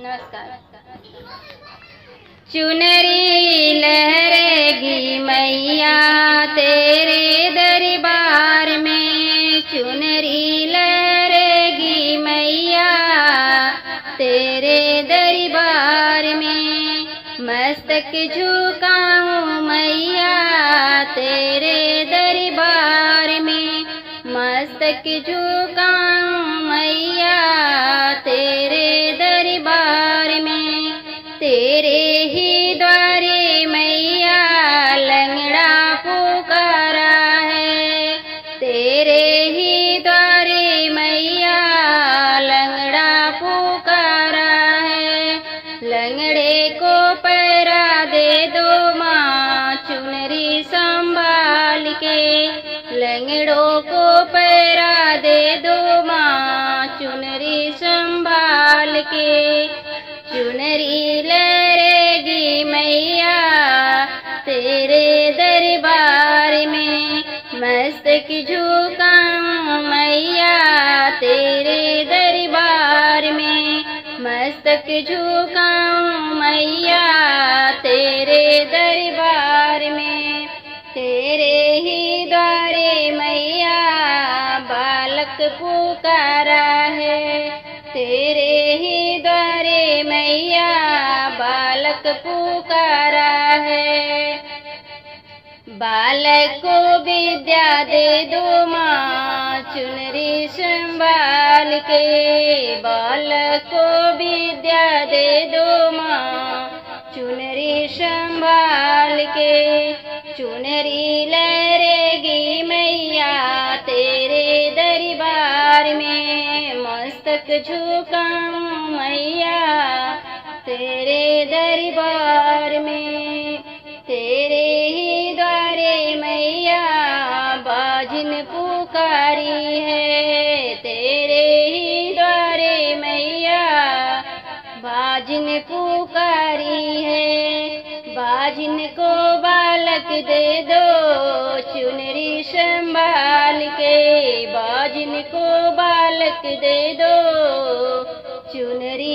नमस्कार। चुनरी लहरेगी मैया तेरे दरबार में, चुनरी लहरेगी मैया तेरे दरबार में। मस्तक झुकाऊं मैया तेरे दरबार में, मस्तक झुकाऊं मैया तेरे दरबार में। तेरे ही द्वारे मैया लंगड़ा पुकारा है, तेरे ही द्वारे मैया लंगड़ा पुकारा है। लंगड़े को पैरा दे दो माँ चुनरी संभाल के, लंगड़ों को पैरा दे दो माँ चुनरी संभाल के। चुनरी लहरेगी मैया तेरे दरबार में, मस्तक झुकाऊं मैया तेरे दरबार में, मस्तक झुकाऊं मैया तेरे दरबार में। तेरे ही द्वारे मैया बालक पुकारा है, तेरे ही द्वारे मैया बालक पुकारा है। बालक को विद्या दे दो माँ चुनरी संभाल के, बालक को विद्या दे दो माँ चुनरी संभाल के। चुनरी लहरेगी मैया तेरे दरबार में, मस्तक झुकाऊं मैया तेरे दरबार में। तेरे ही द्वारे मैया बाजिन पुकारी है, तेरे ही द्वारे मैया बाजिन पुकारी है। बाजिन को बालक दे दो चुनरी संभाल के, बाजिन को बालक दे दो चुनरी